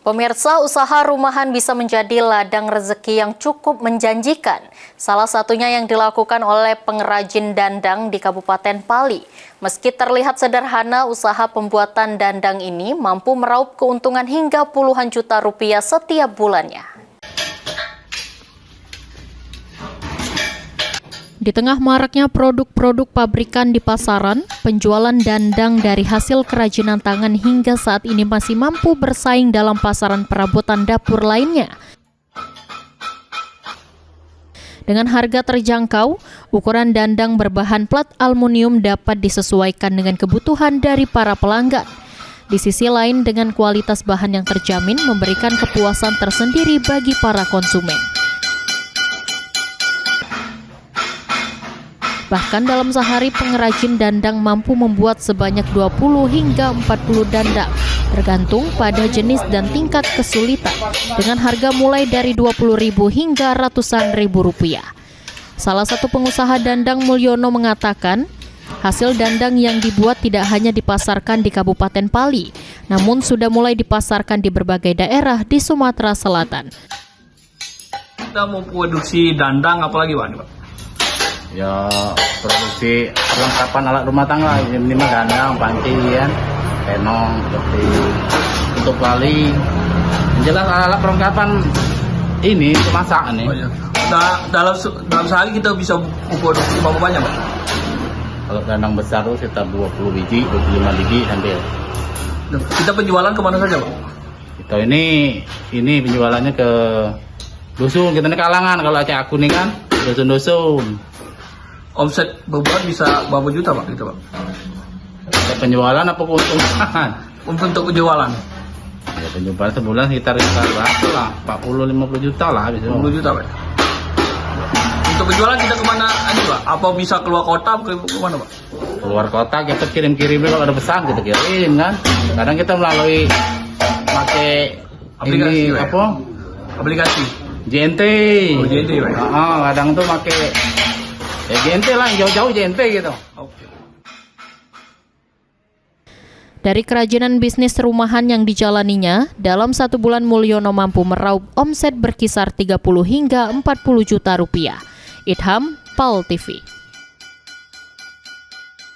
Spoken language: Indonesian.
Pemirsa, usaha rumahan bisa menjadi ladang rezeki yang cukup menjanjikan. Salah satunya yang dilakukan oleh pengrajin dandang di Kabupaten Pali. Meski terlihat sederhana, usaha pembuatan dandang ini mampu meraup keuntungan hingga puluhan juta rupiah setiap bulannya. Di tengah maraknya produk-produk pabrikan di pasaran, penjualan dandang dari hasil kerajinan tangan hingga saat ini masih mampu bersaing dalam pasaran perabotan dapur lainnya. Dengan harga terjangkau, ukuran dandang berbahan plat aluminium dapat disesuaikan dengan kebutuhan dari para pelanggan. Di sisi lain, dengan kualitas bahan yang terjamin memberikan kepuasan tersendiri bagi para konsumen. Bahkan dalam sehari pengrajin dandang mampu membuat sebanyak 20 hingga 40 dandang, tergantung pada jenis dan tingkat kesulitan, dengan harga mulai dari 20.000 hingga ratusan ribu rupiah. Salah satu pengusaha dandang Mulyono mengatakan, hasil dandang yang dibuat tidak hanya dipasarkan di Kabupaten Pali, namun sudah mulai dipasarkan di berbagai daerah di Sumatera Selatan. Kita mau produksi dandang apalagi Pak? Ya, produksi perlengkapan alat rumah tangga, minimal dandang, panci, ya, tenong, seperti untuk lali. Jelas alat perlengkapan ini untuk masak nih. Oh, iya. Dalam sehari kita bisa produksi berapa banyak Pak? Kalau dandang besar itu sekitar 20 biji, 25 biji sampai. Kita penjualan kemana saja Pak? Kita ini penjualannya ke dusun, kita ini kalangan. Kalau Aceh aku nih kan dusun-dusun. Omset berbulan bisa berapa juta Pak? Gitu Pak? Penjualan apa keuntungan? Untuk penjualan? Ya, penjualan sebulan sekitar berapa lah? 40-50 juta lah bisa. 50 juta Pak? Untuk penjualan kita kemana aja Pak? Apa bisa keluar kota? Kemana Pak? Keluar kota kita kirim-kirimnya, kalau ada pesan kita kirim kan. Kadang kita melalui pakai aplikasi ini apa? Aplikasi JNT. Oh, JNT Pak? Kadang tuh pakai ya JNT lah, jauh-jauh JNT gitu. Oke. Dari kerajinan bisnis rumahan yang dijalaninya, dalam satu bulan Mulyono mampu meraup omset berkisar 30 hingga 40 juta rupiah. Idham, PAL TV.